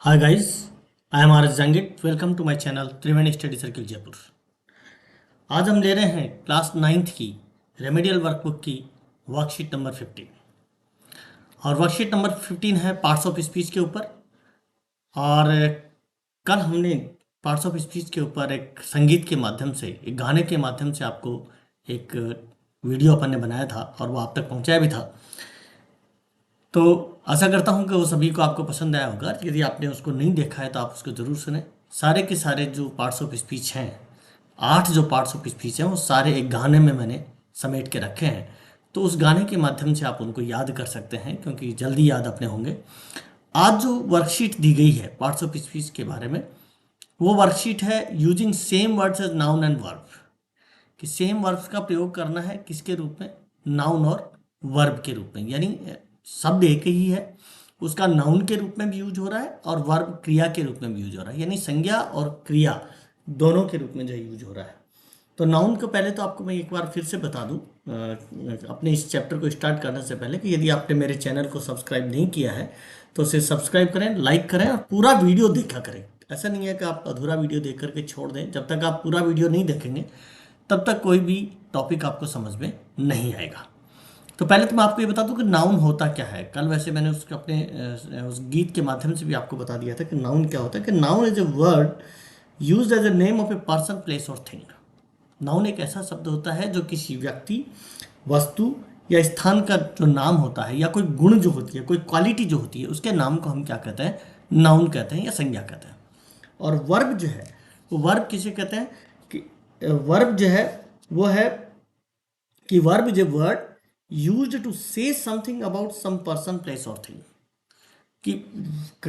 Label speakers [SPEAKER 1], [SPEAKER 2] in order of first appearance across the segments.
[SPEAKER 1] Hi guys, I am RS Jangit. Welcome to my channel Triveni study circle Jaipur. आज हम ले रहे हैं क्लास 9th की रेमेडियल वर्कबुक की वर्कशीट नंबर 15 और वर्कशीट नंबर 15 है पार्ट्स ऑफ स्पीच के ऊपर। और कल हमने पार्ट्स ऑफ स्पीच के ऊपर एक संगीत के माध्यम से, एक गाने के माध्यम से आपको एक वीडियो अपन ने बनाया था और वो आप तक पहुंचाया भी था। तो आशा करता हूं कि वो सभी को आपको पसंद आया होगा। यदि आपने उसको नहीं देखा है तो आप उसको ज़रूर सुने। सारे के सारे जो पार्ट्स ऑफ स्पीच हैं, 8 जो पार्ट्स ऑफ स्पीच हैं, वो सारे एक गाने में मैंने समेट के रखे हैं। तो उस गाने के माध्यम से आप उनको याद कर सकते हैं, क्योंकि जल्दी याद अपने होंगे। आज जो वर्कशीट दी गई है पार्ट्स ऑफ स्पीच के बारे में, वो वर्कशीट है using same words as noun and verb. कि सेम वर्ब्स का प्रयोग करना है किसके रूप में? नाउन और वर्ब के रूप में। यानी शब्द एक ही है, उसका नाउन के रूप में भी यूज हो रहा है और वर्ब क्रिया के रूप में भी यूज हो रहा है। यानी संज्ञा और क्रिया दोनों के रूप में जो यूज हो रहा है। तो नाउन को पहले तो आपको मैं एक बार फिर से बता दूं अपने इस चैप्टर को स्टार्ट करने से पहले, कि यदि आपने मेरे चैनल को सब्सक्राइब नहीं किया है तो उसे सब्सक्राइब करें, लाइक करें और पूरा वीडियो देखा करें। ऐसा नहीं है कि आप अधूरा वीडियो देख करके छोड़ दें। जब तक आप पूरा वीडियो नहीं देखेंगे तब तक कोई भी टॉपिक आपको समझ में नहीं आएगा। तो पहले तो मैं आपको ये बता दूं कि नाउन होता क्या है। कल वैसे मैंने उसके अपने उस गीत के माध्यम से भी आपको बता दिया था कि नाउन क्या होता है। कि noun is a word used as a name of a person, place और थिंग। नाउन एक ऐसा शब्द होता है जो किसी व्यक्ति, वस्तु या स्थान का जो नाम होता है, या कोई गुण जो होती है, कोई क्वालिटी जो होती है, उसके नाम को हम क्या कहते हैं? नाउन कहते हैं या संज्ञा कहते हैं। और वर्ब जो है, वो वर्ब किसे कहते हैं? कि वर्ब जो है वो है कि verb is a word used to say something about some person, place और थिंग। कि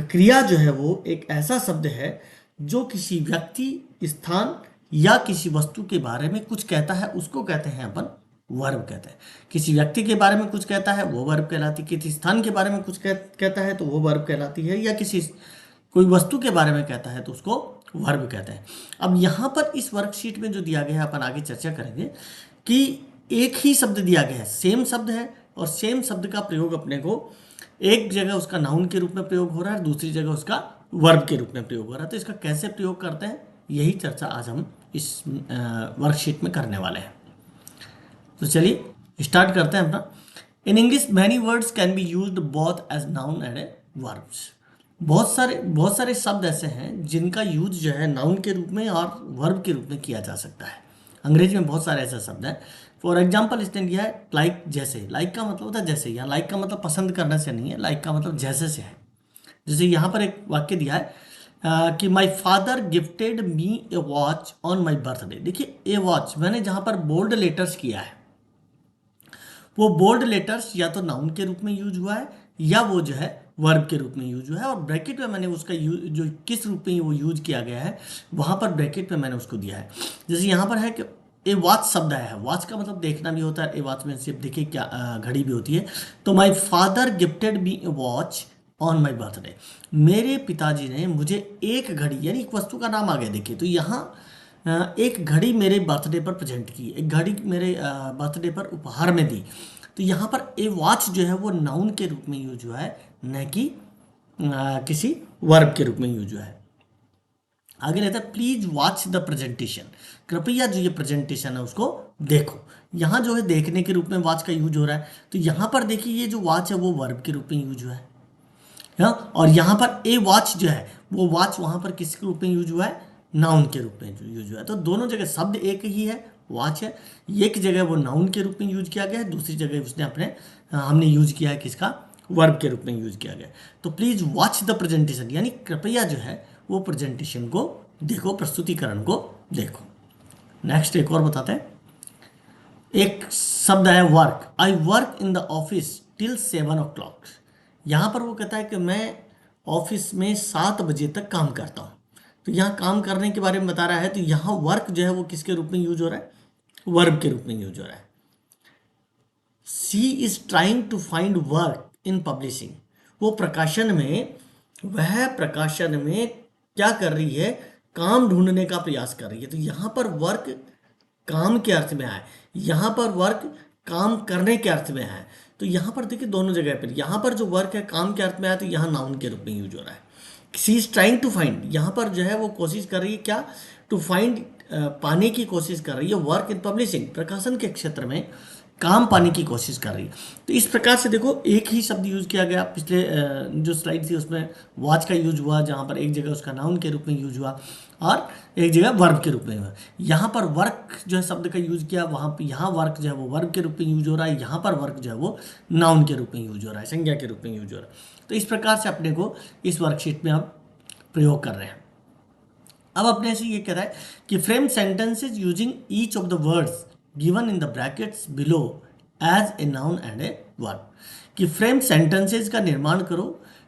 [SPEAKER 1] क्रिया जो है वो एक ऐसा शब्द है जो किसी व्यक्ति, स्थान या किसी वस्तु के बारे में कुछ कहता है, उसको कहते हैं अपन वर्ब कहते हैं। किसी व्यक्ति के बारे में कुछ कहता है वो वर्ब कहलाती है, किसी स्थान के बारे में कुछ कहता है तो वो वर्ब कहलाती है, या किसी कोई वस्तु के बारे में कहता है तो उसको वर्ब कहते हैं। अब यहाँ पर इस वर्कशीट में जो दिया गया है, अपन आगे चर्चा करेंगे कि एक ही शब्द दिया गया है, सेम शब्द है, और सेम शब्द का प्रयोग अपने को एक जगह उसका नाउन के रूप में प्रयोग हो रहा है, दूसरी जगह उसका वर्ब के रूप में प्रयोग हो रहा है। तो इसका कैसे प्रयोग करते हैं, यही चर्चा आज हम इस वर्कशीट में करने वाले हैं। तो चलिए स्टार्ट करते हैं अपना। In English many words can be used both as noun and a verbs. बहुत सारे शब्द ऐसे हैं जिनका यूज जो है नाउन के रूप में और वर्ब के रूप में किया जा सकता है। अंग्रेजी में बहुत सारे ऐसे शब्द हैं। फॉर एग्जाम्पल इसने दिया है लाइक, जैसे। लाइक का मतलब होता है जैसे। यहाँ लाइक का मतलब पसंद करने से नहीं है, लाइक का मतलब जैसे से है। जैसे यहाँ पर एक वाक्य दिया है कि my father gifted me A watch on my birthday. देखिए, ए वॉच मैंने जहाँ पर बोल्ड लेटर्स किया है, वो बोल्ड लेटर्स या तो नाउन के रूप में यूज हुआ है या वो जो है वर्ब के रूप में यूज हुआ है। और ब्रैकेट में मैंने उसका जो किस रूप में वो यूज किया गया है, वहाँ पर ब्रैकेट में मैंने उसको दिया है। जैसे यहाँ पर है कि ए वॉच शब्द आया है। वॉच का मतलब देखना भी होता है। ए वॉच में सिर्फ देखिए क्या घड़ी भी होती है। तो my father gifted me A watch on my birthday. मेरे पिताजी ने मुझे एक घड़ी, यानी एक वस्तु का नाम आ गया। देखिए, तो यहाँ एक घड़ी मेरे बर्थडे पर प्रेजेंट की, एक घड़ी मेरे बर्थडे पर उपहार में दी। तो यहाँ पर ए वॉच जो है वो नाउन के रूप में यूज हुआ है, न कि किसी वर्ब के रूप में यूज हुआ है। आगे रहता है प्लीज वॉच द प्रेजेंटेशन। कृपया जो ये प्रेजेंटेशन है उसको देखो। यहाँ जो है देखने के रूप में वॉच का यूज हो रहा है। तो यहाँ पर देखिए ये जो वॉच है वो वर्ब के रूप में यूज हुआ है। हाँ, और यहाँ पर ए वॉच जो है वो वॉच वहाँ पर किसके रूप में यूज हुआ है? नाउन के रूप में यूज हुआ है। तो दोनों जगह शब्द एक ही है, वॉच है। एक जगह वो नाउन के रूप में यूज किया गया है, दूसरी जगह उसने हमने यूज किया है किसका? वर्ब के रूप में यूज किया गया। तो प्लीज वॉच द प्रेजेंटेशन, यानी कृपया जो है वो प्रेजेंटेशन को देखो, प्रस्तुतिकरण को देखो। नेक्स्ट एक और बताते हैं। एक शब्द है work. I work in the office till 7 o'clock। यहाँ पर वो कहता है कि मैं ऑफिस में 7 बजे तक काम करता हूँ। तो यहाँ काम करने के बारे में बता रहा है। तो यहाँ वर्क जो है वो किसके रूप में यूज हो रहा है? वर्ब के रूप में यूज हो रहा है। She is trying to find work in publishing. वो वह प्रकाशन में क्या कर रही है? काम ढूंढने का प्रयास कर रही है। तो यहाँ पर वर्क काम के अर्थ में है, यहाँ पर वर्क काम करने के अर्थ में है। तो यहाँ पर देखिए दोनों जगह पर, यहाँ पर जो वर्क है काम के अर्थ में आया तो यहाँ नाउन के रूप में यूज हो रहा है। She is trying to find, यहाँ पर जो है वो कोशिश कर रही है क्या, टू फाइंड, पाने की कोशिश कर रही है, वर्क इन पब्लिशिंग, प्रकाशन के क्षेत्र में काम पाने की कोशिश कर रही है। तो इस प्रकार से देखो एक ही शब्द यूज किया गया, पिछले जो स्लाइड थी उसमें वॉच का यूज हुआ, जहाँ पर एक जगह उसका नाउन के रूप में यूज हुआ और एक जगह वर्ब के रूप में हुआ। यहाँ पर वर्क जो है शब्द का यूज किया, वहाँ पर यहाँ वर्क जो है वो वर्ब के रूप में यूज हो रहा है, यहाँ पर वर्क जो है वो नाउन के रूप में यूज हो रहा है, संज्ञा के रूप में यूज हो रहा है। तो इस प्रकार से अपने को इस वर्कशीट में हम प्रयोग कर रहे हैं। अब अपने से ये कह रहा है कि frame sentences using each of the words given in the brackets below as a noun and a verb, कि फ्रेम सेंटेंसेज का निर्माण करो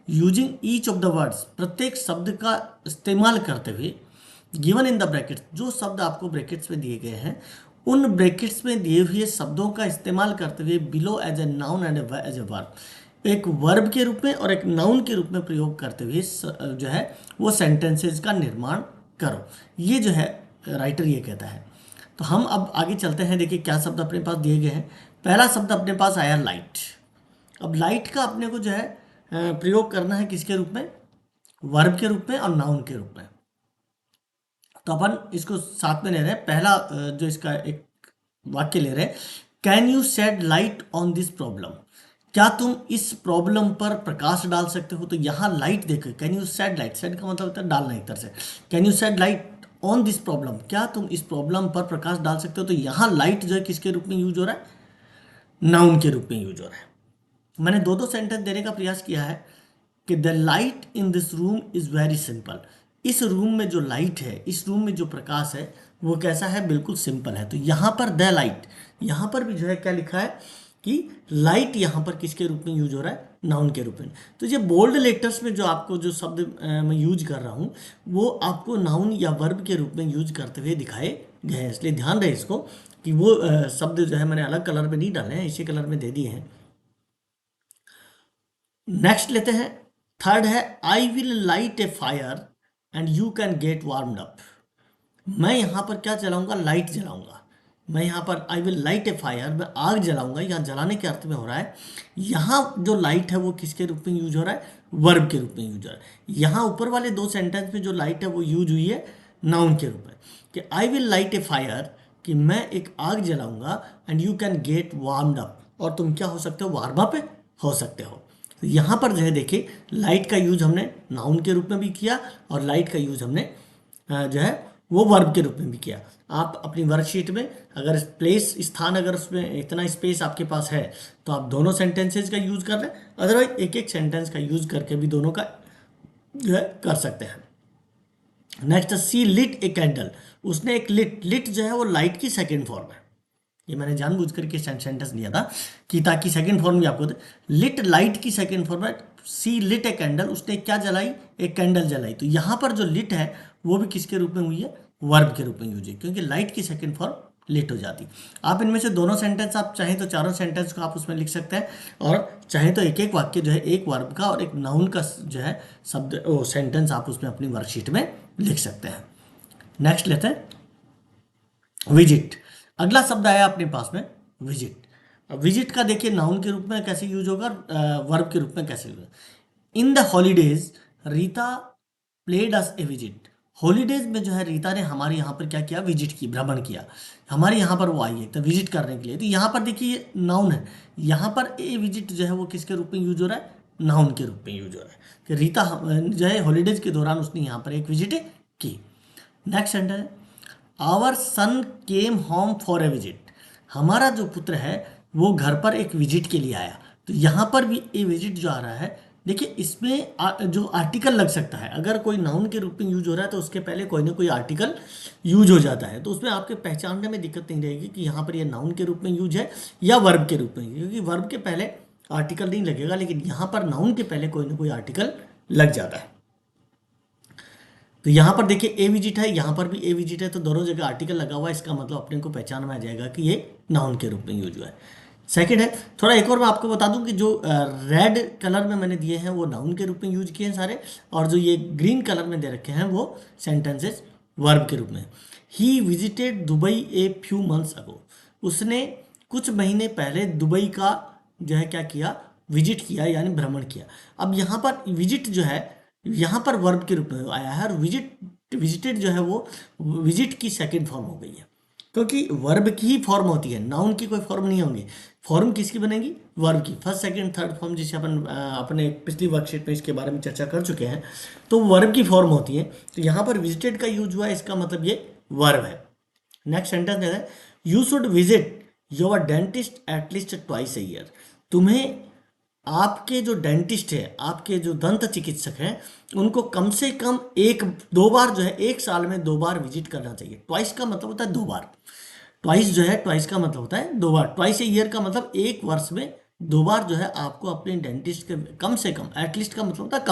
[SPEAKER 1] using each of the words, प्रत्येक शब्द का इस्तेमाल करते हुए, गिवन इन द ब्रैकेट्स, जो शब्द आपको ब्रैकेट्स में दिए गए हैं उन ब्रैकेट्स में दिए हुए शब्दों का इस्तेमाल करते हुए below as a noun and as a verb, एक वर्ब के रूप में और एक नाउन के रूप में प्रयोग करते हुए जो है वो सेंटेंसेज का निर्माण करो। ये जो है राइटर ये कहता है। तो हम अब आगे चलते हैं, देखिए क्या शब्द अपने पास दिए गए हैं। पहला शब्द अपने पास आया लाइट। अब लाइट का अपने को जो है प्रयोग करना है किसके रूप में, वर्ब के रूप में और नाउन के रूप में। तो अपन इसको साथ में ले रहे हैं। पहला जो इसका एक वाक्य ले रहे हैं, can you shed light on this problem, क्या तुम इस प्रॉब्लम पर प्रकाश डाल सकते हो। तो यहाँ लाइट देखो, can you shed light, shed का मतलब होता है डालना एक तरह से, can you shed light on this problem, क्या तुम इस प्रॉब्लम पर प्रकाश डाल सकते हो। तो यहाँ लाइट जो है किसके रूप में यूज हो रहा है, नाउन के रूप में यूज हो रहा है। मैंने दो दो सेंटेंस देने का प्रयास किया है कि the light in this room is very simple, इस रूम में जो लाइट है, इस रूम में जो प्रकाश है वो कैसा है, बिल्कुल सिंपल है। तो यहाँ पर द लाइट, यहाँ पर भी जो है क्या लिखा है कि लाइट यहाँ पर किसके रूप में यूज हो रहा है, नाउन के रूप में। तो ये बोल्ड लेटर्स में जो आपको जो शब्द मैं यूज कर रहा हूँ वो आपको नाउन या वर्ब के रूप में यूज करते हुए दिखाए गए हैं, इसलिए ध्यान रहे इसको कि वो शब्द जो है मैंने अलग कलर में नहीं डाले हैं, इसी कलर में दे दिए हैं। नेक्स्ट लेते हैं, थर्ड है आई will light a fire and you can get warmed up. मैं यहाँ पर क्या जलाऊंगा, लाइट जलाऊंगा। मैं यहाँ पर आई विल लाइट ए फायर, मैं आग जलाऊंगा, यहाँ जलाने के अर्थ में हो रहा है। यहाँ जो लाइट है वो किसके रूप में यूज हो रहा है, वर्ब के रूप में यूज हो रहा है। यहाँ ऊपर वाले दो सेंटेंस में जो लाइट है वो यूज हुई है नाउन के रूप में, कि I will light a fire, कि मैं एक आग जलाऊंगा, and you can get warmed up, और तुम क्या हो सकते हो, वार्म अप हो सकते हो। तो यहाँ पर जो है देखिए लाइट का यूज हमने नाउन के रूप में भी किया और लाइट का यूज हमने जो है वो वर्ब के रूप में भी किया। आप अपनी वर्कशीट में अगर प्लेस स्थान अगर उसमें इतना स्पेस आपके पास है तो आप दोनों सेंटेंसेज का यूज कर लें, अदरवाइज एक एक सेंटेंस का यूज करके भी दोनों का जो है कर सकते हैं। Next, she lit a candle, उसने एक लिट जो है वो लाइट की सेकेंड फॉर्म है। ये मैंने जानबूझ करके सेंटेंस लिया था कि ताकि सेकंड फॉर्म भी आपको दे। लिट लाइट की सेकंड फॉर्म है, सी लिट ए कैंडल, उसने क्या जलाई, एक कैंडल जलाई। तो यहाँ पर जो लिट है वो भी किसके रूप में हुई है, वर्ब के रूप में यूज है, क्योंकि लाइट की सेकंड फॉर्म लिट हो जाती। आप इनमें से दोनों सेंटेंस, आप चाहें तो चारों सेंटेंस को आप उसमें लिख सकते हैं, और चाहें तो एक एक वाक्य जो है एक वर्ब का और एक नाउन का जो है शब्द सेंटेंस आप उसमें अपनी वर्कशीट में लिख सकते हैं। नेक्स्ट लेते हैं विजिट। अगला शब्द आया अपने पास में विजिट। अब विजिट का देखिए नाउन के रूप में कैसे यूज होगा, वर्ब के रूप में कैसे यूज होगा। In the holidays Rita played us A visit, holidays में जो है रीता ने हमारे यहाँ पर क्या किया, विजिट की, भ्रमण किया, हमारे यहाँ पर वो आई है तो विजिट करने के लिए। तो यहाँ पर देखिए नाउन है, यहाँ पर ए विजिट जो है वो किसके रूप में यूज हो रहा है, नाउन के रूप में यूज हो रहा है कि रीता जो है हॉलीडेज के दौरान उसने यहाँ पर एक विजिट की। नेक्स्ट सेंटेंस है, our son came home for a visit, हमारा जो पुत्र है वो घर पर एक विजिट के लिए आया। तो यहाँ पर भी ए विजिट जो आ रहा है, देखिए इसमें जो आर्टिकल लग सकता है, अगर कोई नाउन के रूप में यूज हो रहा है तो उसके पहले कोई ना कोई आर्टिकल यूज हो जाता है, तो उसमें आपके पहचानने में दिक्कत नहीं रहेगी कि यहाँ पर ये नाउन के रूप में यूज है या वर्ब के रूप में, क्योंकि वर्ब के पहले आर्टिकल नहीं लगेगा, लेकिन यहाँ पर नाउन के पहले कोई ना कोई आर्टिकल लग जाता है। तो यहाँ पर देखिए ए विजिट है, यहाँ पर भी ए विजिट है, तो दोनों जगह आर्टिकल लगा हुआ है, इसका मतलब अपने को पहचान में आ जाएगा कि ये नाउन के रूप में यूज हुआ है। सेकंड है, थोड़ा एक और मैं आपको बता दूं कि जो रेड कलर में मैंने दिए हैं वो नाउन के रूप में यूज किए हैं सारे, और जो ये ग्रीन कलर में दे रखे हैं वो सेंटेंसेस वर्ब के रूप में। He visited Dubai a few months ago, उसने कुछ महीने पहले दुबई का जो है क्या किया, विजिट किया यानी भ्रमण किया। अब यहाँ पर विजिट जो है यहाँ पर वर्ब के रूप में आया है, और विजिटेड जो है वो विजिट की सेकंड फॉर्म हो गई है, क्योंकि वर्ब की ही फॉर्म होती है, नाउन की कोई फॉर्म नहीं होंगी। फॉर्म किसकी बनेगी? वर्ब की। फर्स्ट सेकंड थर्ड फॉर्म जिसे अपन अपने पिछली वर्कशीट में इसके बारे में चर्चा कर चुके हैं, तो वर्ब की फॉर्म होती है। तो यहाँ पर विजिटेड का यूज हुआ है, इसका मतलब ये वर्ब है। नेक्स्ट सेंटेंस है, you should visit your dentist at least twice a year. तुम्हें आपके जो डेंटिस्ट है, आपके जो दंत चिकित्सक हैं, उनको कम से कम एक दो बार जो है, एक साल में 2 बार विजिट करना चाहिए। ट्वाइस का मतलब होता है 2 बार। ट्वाइस जो है, ट्वाइस का मतलब होता है 2 बार। ट्वाइस ए ईयर का मतलब एक वर्ष में 2 बार जो है आपको अपने डेंटिस्ट के कम से कम, एटलीस्ट का मतलब होता है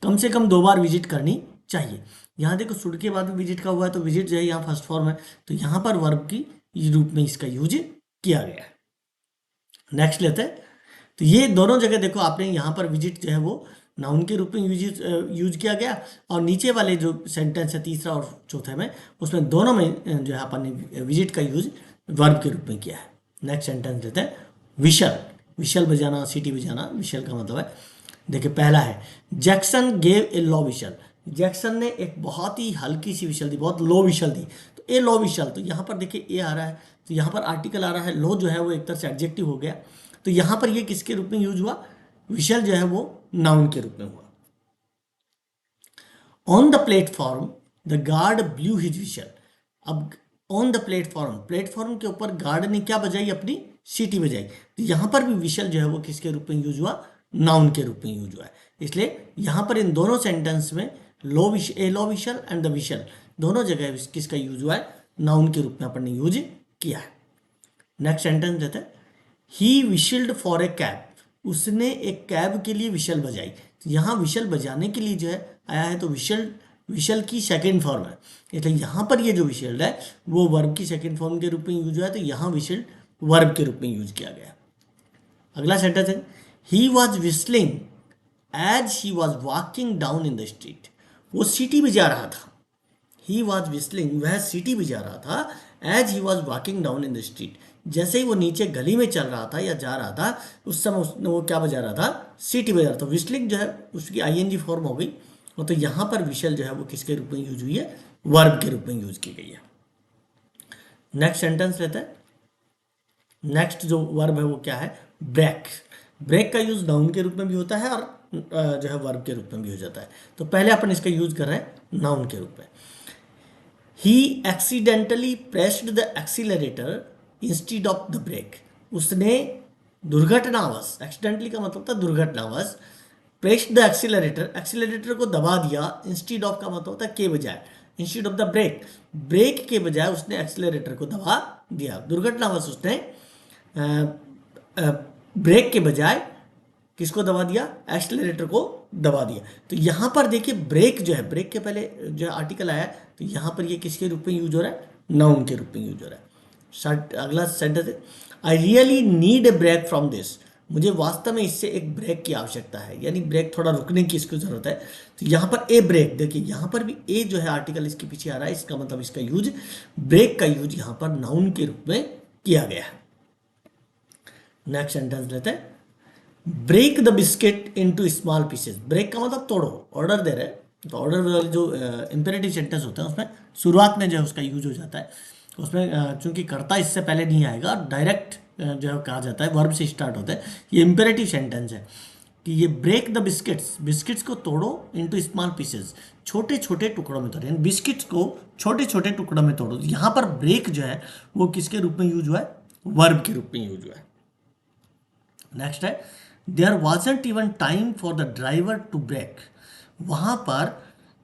[SPEAKER 1] कम से कम 2 बार विजिट करनी चाहिए। यहाँ देखो शुड के बाद में विजिट का हुआ है, तो विजिट जो है यहाँ फर्स्ट फॉर्म है, तो यहाँ पर वर्ब की रूप में इसका यूज किया गया है। नेक्स्ट लेते हैं, तो ये दोनों जगह देखो आपने यहाँ पर विजिट जो है वो नाउन के रूप में यूज किया गया, और नीचे वाले जो सेंटेंस है तीसरा और चौथे में, उसमें दोनों में जो है अपन ने विजिट का यूज वर्ब के रूप में किया है। नेक्स्ट सेंटेंस लेते हैं, विशल। विशल बजाना, सीटी बजाना, विशल का मतलब है, देखिए पहला है, Jackson gave a low we shall. Jackson ने एक बहुत ही हल्की सी विशल दी, बहुत लो विशल दी, तो ए लो विशल, तो यहाँ पर देखिए ए आ रहा है, तो यहाँ पर आर्टिकल आ रहा है, लो जो है वो एक तरह से एडजेक्टिव हो गया, तो यहाँ पर ये किसके रूप में यूज हुआ? विशल जो है वो नाउन के रूप में हुआ। On the platform the guard blue his we shall. अब ऑन द प्लेटफॉर्म, प्लेटफॉर्म के ऊपर गार्ड ने क्या बजाई? अपनी सीटी बजाई, तो यहाँ पर भी विशल जो है वो किसके रूप में यूज हुआ? नाउन के रूप में यूज हुआ है। इसलिए यहाँ पर इन दोनों सेंटेंस में लो विशल एंड द विशल दोनों जगह किसका यूज हुआ है? नाउन के रूप में अपन ने यूज किया है। नेक्स्ट सेंटेंस देते हैं, ही विशल्ड फॉर ए कैब। उसने एक कैब के लिए विशल बजाई, तो यहाँ विशल बजाने के लिए जो है आया है, तो विशल की सेकेंड फॉर्म है, इसलिए यहाँ पर ये जो विशल्ड है वो वर्ब की सेकेंड फॉर्म के रूप में यूज हुआ है, तो यहाँ विशल्ड वर्ब के रूप में यूज किया गया। अगला सेंटेंस है, he was whistling as he was walking down in the street. वो सीटी बजा रहा था, ही वॉज विस्लिंग, वह सीटी बजा रहा था, as he was walking down in the street, जैसे ही वो नीचे गली में चल रहा था या जा रहा था, उस समय उसने वो क्या बजा रहा था? सीटी बजा रहा था। विस्लिंग जो है उसकी आईएनजी फॉर्म हो गई, और तो यहाँ पर विशल जो है वो किसके रूप में यूज हुई है? वर्ब के रूप में यूज की गई है। नेक्स्ट सेंटेंस लेते हैं, नेक्स्ट जो वर्ब है वो क्या है? ब्रेक। ब्रेक का यूज नाउन के रूप में भी होता है और जो है वर्ब के रूप में भी हो जाता है, तो पहले अपन इसका यूज कर रहे हैं नाउन के रूप में। He accidentally pressed the accelerator instead of the brake. उसने दुर्घटनावश, एक्सीडेंटली का मतलब था दुर्घटनावश, प्रेस्ड द एक्सीलरेटर, एक्सीलरेटर को दबा दिया, इंस्टीड ऑफ का मतलब होता है के बजाय, instead of the brake, brake के बजाय उसने एक्सीलरेटर को दबा दिया। दुर्घटनावश उसने ब्रेक के बजाय किसको दबा दिया? एक्सीलरेटर को दबा दिया। तो यहाँ पर देखिए ब्रेक जो है, ब्रेक के पहले जो आर्टिकल आया, तो यहाँ पर ये किसके रूप में यूज हो रहा है? नाउन के रूप में यूज हो रहा है। अगला सेंटेंस है, I really need a break from this. मुझे वास्तव में इससे एक ब्रेक की आवश्यकता है, यानी ब्रेक थोड़ा रुकने की इसको जरूरत है। तो यहाँ पर ए ब्रेक, देखिए यहाँ पर भी ए जो है आर्टिकल इसके पीछे आ रहा है, इसका मतलब इसका यूज, ब्रेक का यूज यहाँ पर नाउन के रूप में किया गया है। नेक्स्ट सेंटेंस लेते हैं, break the biscuit into small pieces. Break का मतलब तोड़ो, ऑर्डर दे रहे हैं, तो ऑर्डर वाले जो इंपेरेटिव सेंटेंस होते हैं उसमें शुरुआत में जो है उसका यूज हो जाता है, उसमें चूंकि कर्ता इससे पहले नहीं आएगा, डायरेक्ट जो है कहा जाता है, वर्ब से स्टार्ट होता है। ये इंपेरेटिव सेंटेंस है कि ये ब्रेक द बिस्किट्स, बिस्किट्स को तोड़ो इनटू स्मॉल पीसेस, छोटे छोटे टुकड़ों में तोड़ो, यानी बिस्किट्स को छोटे छोटे टुकड़ों में तोड़ो। यहाँ पर ब्रेक जो है वो किसके रूप में यूज हुआ है? वर्ब के रूप में यूज हुआ है। नेक्स्ट है, there wasn't even time for the driver to brake. वहाँ पर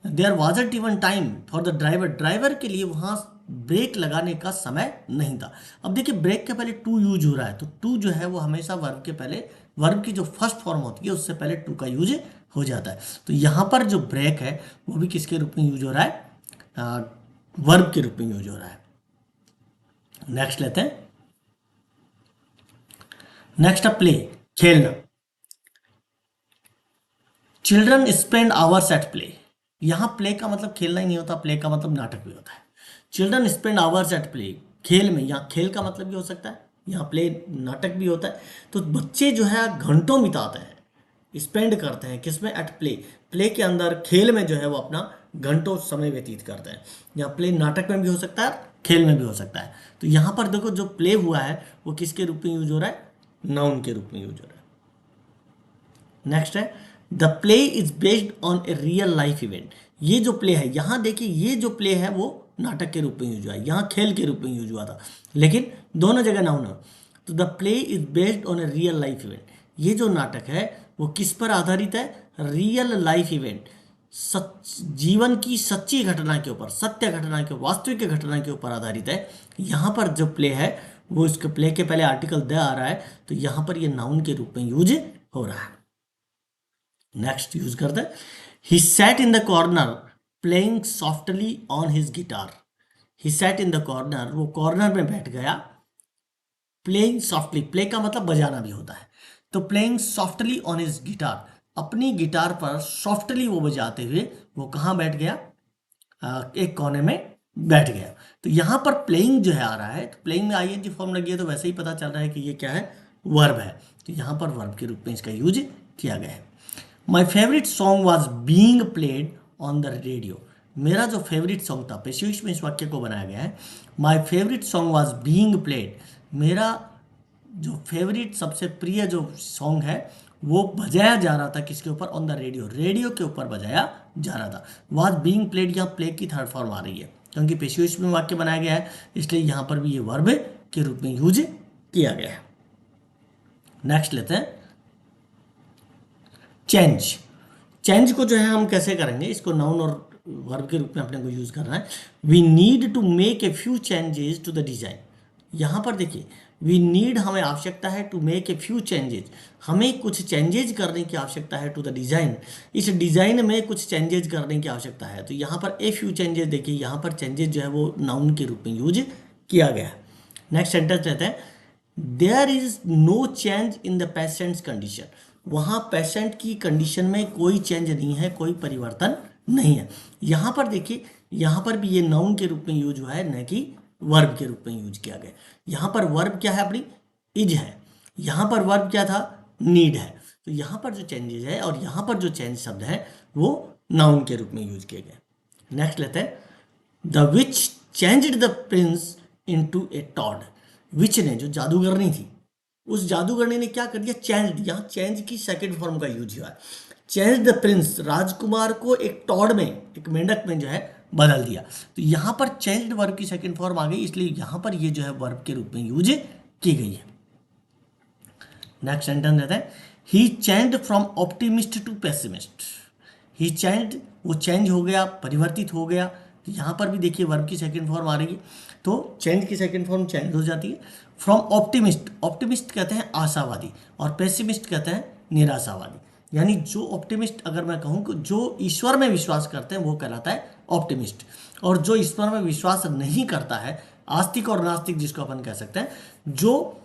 [SPEAKER 1] there wasn't even time for the driver, driver के लिए वहाँ ब्रेक लगाने का समय नहीं था। अब देखिए ब्रेक के पहले टू यूज हो रहा है, तो टू जो है वो हमेशा वर्ब के पहले, वर्ब की जो फर्स्ट फॉर्म होती है उससे पहले टू का यूज हो जाता है। तो यहाँ पर जो ब्रेक है वो भी किसके रूप में यूज हो रहा है? वर्ब के रूप में यूज हो रहा है। नेक्स्ट लेते हैं, नेक्स्ट है प्ले, खेलना। Children spend hours at play. यहाँ प्ले का मतलब खेलना ही नहीं होता, प्ले का मतलब नाटक भी होता है। Children spend hours at play, खेल में, यहाँ खेल का मतलब भी हो सकता है, यहाँ प्ले नाटक भी होता है। तो बच्चे जो है घंटों बिताते हैं स्पेंड करते हैं किसमें, एट प्ले, प्ले के अंदर, खेल में जो है वो अपना घंटों समय व्यतीत करते हैं। या प्ले नाटक में भी हो सकता है, खेल में भी हो सकता है। तो यहाँ पर देखो जो प्ले हुआ है वो किसके रूप में यूज हो रहा है, नाउन के रूप में यूज हो रहा है। नेक्स्ट है the play is based on a real life event. ये जो प्ले है, यहाँ देखिए ये जो प्ले है वो नाटक के रूप में यूज हुआ है, यहाँ खेल के रूप में यूज हुआ था, लेकिन दोनों जगह नाउन है। तो the play is based on a real life event, ये जो नाटक है वो किस पर आधारित है, रियल लाइफ इवेंट, जीवन की सच्ची घटना के ऊपर, सत्य घटना के, वास्तविक घटना के ऊपर आधारित है। यहाँ पर जो प्ले है वो इसके प्ले के पहले आर्टिकल द आ रहा है, तो यहाँ पर ये नाउन के रूप में यूज हो रहा है। नेक्स्ट यूज करते हैं, he sat in the corner playing softly on his guitar. He sat in the corner, वो कॉर्नर में बैठ गया, प्लेइंग सॉफ्टली, प्ले का मतलब बजाना भी होता है, तो playing softly on his guitar, अपनी गिटार पर सॉफ्टली वो बजाते हुए वो कहाँ बैठ गया, एक कोने में बैठ गया। तो यहाँ पर प्लेइंग जो है आ रहा है, तो प्लेइंग में आईएनजी फॉर्म लगी है, तो वैसे ही पता चल रहा है कि ये क्या है, वर्ब है। तो यहाँ पर वर्ब के रूप में इसका यूज किया गया है। My favourite song was being played on the radio. मेरा जो फेवरेट सॉन्ग था, पेशवेश में इस वाक्य को बनाया गया है, my favourite song was being played, मेरा जो फेवरेट सबसे प्रिय जो सॉन्ग है वो बजाया जा रहा था किसके ऊपर, ऑन द रेडियो, रेडियो के ऊपर बजाया जा रहा था। वाज बीइंग प्लेड, यहाँ प्ले की थर्ड फॉर्म आ रही है क्योंकि पेशवेश में वाक्य बनाया गया है, इसलिए यहाँ पर भी ये वर्ब के रूप में यूज किया गया है। नेक्स्ट लेते हैं चेंज। चेंज को जो है हम कैसे करेंगे, इसको नाउन और वर्ब के रूप में अपने को यूज करना है। We need to make a few changes to the design. यहाँ पर देखिए वी नीड, हमें आवश्यकता है, to make a few changes, हमें कुछ चेंजेज करने की आवश्यकता है, टू द डिजाइन, इस डिजाइन में कुछ चेंजेज करने की आवश्यकता है। तो यहाँ पर ए फ्यू चेंजेस, देखिए यहाँ पर चेंजेज जो है वो नाउन के रूप में यूज किया गया है। नेक्स्ट सेंटेंस रहता है there is no change in the patient's condition. वहाँ पेशेंट की कंडीशन में कोई चेंज नहीं है, कोई परिवर्तन नहीं है। यहाँ पर देखिए, यहाँ पर भी ये नाउन के रूप में यूज हुआ है, न कि वर्ब के रूप में यूज किया गया। यहाँ पर वर्ब क्या है अपनी, इज है, यहाँ पर वर्ब क्या था, नीड है। तो यहाँ पर जो चेंजेस है और यहाँ पर जो चेंज शब्द है वो नाउन के रूप में यूज किए गए। नेक्स्ट लेते हैं the witch changed the prince into a toad. Witch ने, जो जादूगरनी थी, उस जादूगरनी ने क्या कर दिया, चेंज, यहाँ चेंज की सेकंड फॉर्म का यूज हुआ है। चेंज द प्रिंस, राजकुमार को एक टॉड में, एक मेंढक में जो है बदल दिया। तो यहाँ पर चेंज्ड वर्ब की सेकंड फॉर्म आ गई, इसलिए यहाँ पर ये जो है वर्ब के रूप में यूज की गई है। नेक्स्ट सेंटेंस रहता है he changed from optimist to pessimist. He changed, वो चेंज हो गया, परिवर्तित हो गया। तो यहाँ पर भी देखिए वर्ब की सेकंड फॉर्म आ रही है, तो चेंज की सेकंड फॉर्म चेंज हो जाती है। फ्रॉम ऑप्टिमिस्ट, ऑप्टिमिस्ट कहते हैं आशावादी, और पेसिमिस्ट कहते हैं निराशावादी। यानी जो ऑप्टिमिस्ट, अगर मैं कहूँ कि जो ईश्वर में विश्वास करते हैं वो कहलाता है ऑप्टिमिस्ट, और जो ईश्वर में विश्वास नहीं करता है, आस्तिक और नास्तिक जिसको अपन कह सकते हैं, जो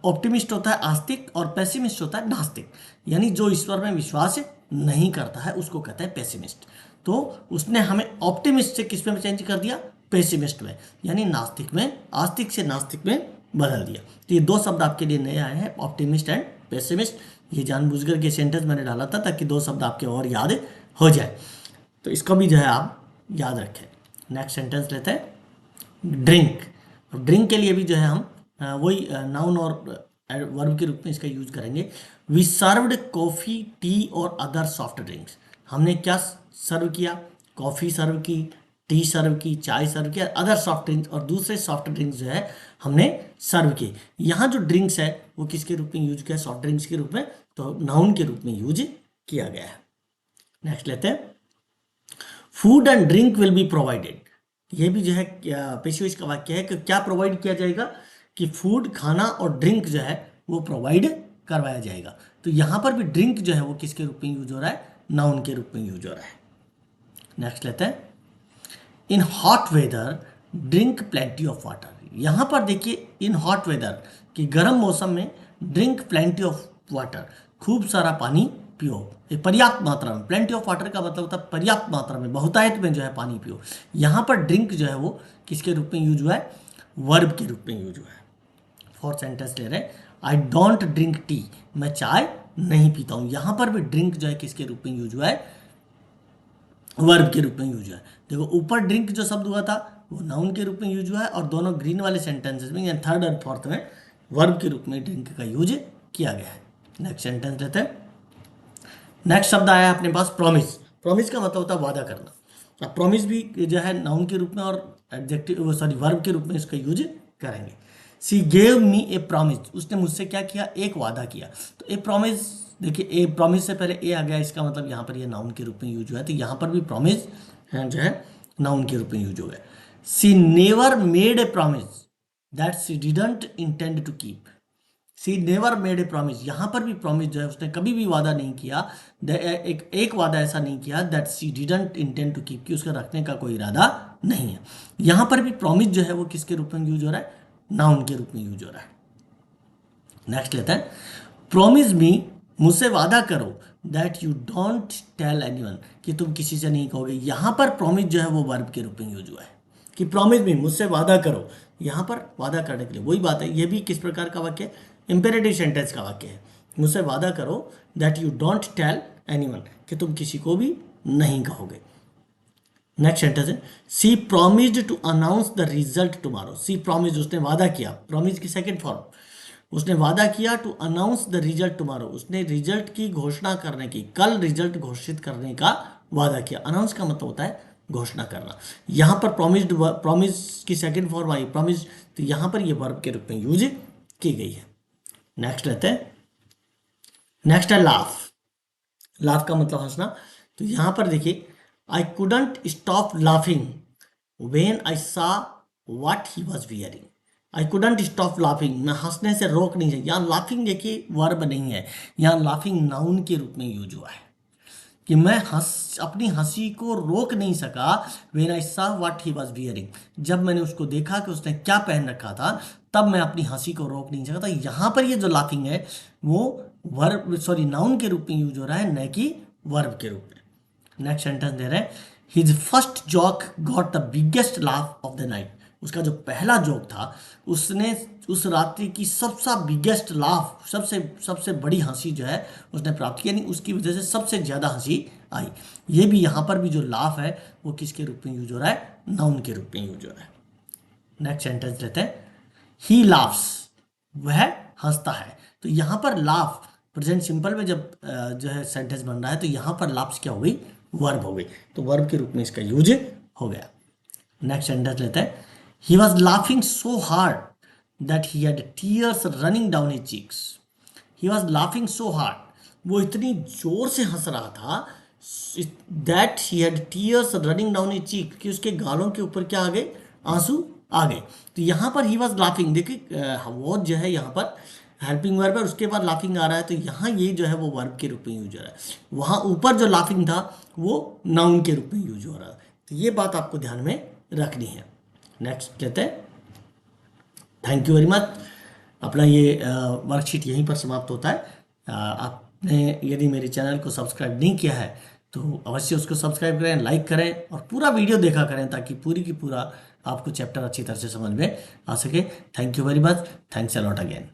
[SPEAKER 1] ऑप्टिमिस्ट होता है आस्तिक और पेसिमिस्ट होता है नास्तिक। यानी जो ईश्वर में विश्वास नहीं करता है उसको कहते हैं पेसिमिस्ट। तो उसने हमें ऑप्टिमिस्ट से किस में चेंज कर दिया, पेसिमिस्ट में, यानी नास्तिक में, आस्तिक से नास्तिक में बदल दिया। तो ये दो शब्द आपके लिए नए आए हैं, ऑप्टिमिस्ट एंड पेसिमिस्ट। ये जानबूझकर के सेंटेंस मैंने डाला था ताकि दो शब्द आपके और याद हो जाए, तो इसको भी जो है आप याद रखें। नेक्स्ट सेंटेंस लेते हैं ड्रिंक। ड्रिंक के लिए भी जो है हम वही नाउन और वर्ब के रूप में इसका यूज करेंगे। वी सर्व्ड कॉफ़ी, टी और अदर सॉफ्ट ड्रिंक्स। हमने क्या सर्व किया, कॉफ़ी सर्व की, टी सर्व की, चाय सर्व किया, अदर सॉफ्ट ड्रिंक्स और दूसरे सॉफ्ट ड्रिंक्स जो है हमने सर्व किए। यहाँ जो ड्रिंक्स है वो किसके रूप में यूज किया, सॉफ्ट ड्रिंक्स के रूप में, तो नाउन के रूप में यूज किया गया है। नेक्स्ट लेते हैं food and drink will be provided. ये भी जो है पेशवेश का वाक्य है कि क्या प्रोवाइड किया जाएगा, कि फूड, खाना और ड्रिंक जो है वो प्रोवाइड करवाया जाएगा। तो यहाँ पर भी ड्रिंक जो है वो किसके रूप में यूज हो रहा है, नाउन के रूप में यूज हो रहा है। नेक्स्ट लेते हैं in hot weather drink plenty of water. यहाँ पर देखिए इन हॉट वेदर, कि गर्म मौसम में ड्रिंक प्लेंटी ऑफ वाटर, खूब सारा पानी पियो, पर्याप्त मात्रा में। प्लेंटी ऑफ वाटर का मतलब होता है पर्याप्त मात्रा में, बहुतायत में जो है पानी पियो। यहाँ पर ड्रिंक जो है वो किसके रूप में यूज हुआ है, वर्ब के रूप में यूज हुआ है। फोर्थ सेंटेंस ले रहे हैं आई डोंट ड्रिंक टी, मैं चाय नहीं पीता हूँ। यहाँ पर भी ड्रिंक जो है किसके रूप में यूज हुआ है, वर्ब के रूप में यूज हुआ है। देखो ऊपर ड्रिंक जो शब्द हुआ था वो नाउन के रूप में यूज हुआ है, और दोनों ग्रीन वाले सेंटेंसेस में या थर्ड और फोर्थ में वर्ब के रूप में ड्रिंक का यूज किया गया है। नेक्स्ट सेंटेंस लेते हैं। नेक्स्ट शब्द आया है अपने पास प्रॉमिस। प्रॉमिस का मतलब होता है वादा करना। अब प्रॉमिस भी जो है नाउन के रूप में और एडजेक्टिव सॉरी वर्ब के रूप में इसका यूज करेंगे। सी गेव मी ए प्रॉमिस, उसने मुझसे क्या किया, एक वादा किया। तो ए प्रॉमिस, देखिए ए प्रॉमिस से पहले ए आ गया, इसका मतलब यहाँ पर ये नाउन के रूप में यूज हुआ है, तो यहाँ पर भी प्रॉमिस जो है नाउन के रूप में यूज हो गया। She never made a promise that she didn't intend to keep. She never made a promise, यहाँ पर भी प्रॉमिस जो है उसने कभी भी वादा नहीं किया, एक वादा ऐसा नहीं किया that she didn't intend to keep, कि उसका रखने का कोई इरादा नहीं है। यहाँ पर भी प्रॉमिस जो है वो किसके रूप में यूज हो रहा है, नाउन के रूप में यूज हो रहा है। नेक्स्ट लेते हैं। प्रॉमिस मी, मुझसे वादा करो, that you don't tell anyone, कि तुम किसी से नहीं कहोगे। यहाँ पर प्रॉमिस जो है वो वर्ब के रूप में यूज हुआ है कि प्रॉमिस मी, मुझसे वादा करो। यहाँ पर वादा करने के लिए वही बात है, ये भी किस प्रकार का वाक्य है, इंपेरेटिव सेंटेंस का वाक्य है। मुझसे वादा करो that you don't tell anyone, कि तुम किसी को भी नहीं कहोगे। नेक्स्ट सेंटेंस है she promised to announce the result tomorrow. She promised, उसने वादा किया, प्रॉमिस की सेकंड फॉर्म, उसने वादा किया to announce the result tomorrow, उसने रिजल्ट की घोषणा करने की, कल रिजल्ट घोषित करने का वादा किया। अनाउंस का मतलब होता है घोषणा करना। यहाँ पर प्रॉमिस्ड, प्रॉमिस की सेकंड फॉर्म आई प्रॉमिस, तो यहाँ पर ये वर्ब के रूप में यूज की गई है। नेक्स्ट लेते हैं। नेक्स्ट है लाफ। लाफ का मतलब हंसना। तो यहां पर देखिए, I couldn't stop laughing when I saw what he was wearing. I couldn't stop laughing, मैं हंसने से रोक नहीं सकता। यहाँ लाफिंग देखिए वर्ब नहीं है, यहाँ लाफिंग नाउन के रूप में यूज हुआ है कि मैं अपनी हंसी को रोक नहीं सका। When I saw what he was wearing, जब मैंने उसको देखा कि उसने क्या पहन रखा था, तब मैं अपनी हंसी को रोक नहीं सका था। यहाँ पर ये जो लाफिंग है वो वर्ब सॉरी नाउन के रूप में यूज हो रहा है, न कि वर्ब के रूप में। नेक्स्ट सेंटेंस दे रहे हैं। His first joke got the biggest laugh of the night. उसका जो पहला जोक था उसने उस रात्रि की सबसे बिगेस्ट लाफ, सबसे बड़ी हंसी जो है उसने प्राप्त की, यानी उसकी वजह से सबसे ज़्यादा हंसी आई। ये भी यहाँ पर भी जो लाफ है वो किसके रूप में यूज हो रहा है, नाउन के रूप में यूज हो रहा है। नेक्स्ट सेंटेंस लेते हैं। ही लाफ्स, वह हंसता है। तो यहाँ पर लाफ प्रेजेंट सिंपल में जब जो है सेंटेंस बन रहा है, तो यहाँ पर लाफ्स क्या हो गई, वर्ब हो गई, तो वर्ब के रूप में इसका यूज हो गया। नेक्स्ट सेंटेंस लेते हैं। He was laughing so hard that he had tears running down his cheeks. He was laughing so hard. वो इतनी जोर से हंस रहा था that he had tears running down his cheek, कि उसके गालों के ऊपर क्या आ गए, आंसू आ गए। तो यहाँ पर he was laughing, देखिए वो जो है यहाँ पर हेल्पिंग वर्ब है, उसके बाद लाफिंग आ रहा है, तो यहाँ ये जो है वो वर्ब के रूप में यूज हो रहा है। वहाँ ऊपर जो लाफिंग था वो नाउन के रूप में यूज हो रहा है। तो ये बात आपको ध्यान में रखनी है। नेक्स्ट लेते हैं। Thank you very much. अपना ये वर्कशीट यहीं पर समाप्त होता है। आपने यदि मेरे चैनल को सब्सक्राइब नहीं किया है तो अवश्य उसको सब्सक्राइब करें, लाइक करें और पूरा वीडियो देखा करें, ताकि पूरी की पूरा आपको चैप्टर अच्छी तरह से समझ में आ सके। Thank you very much. Thanks a lot again.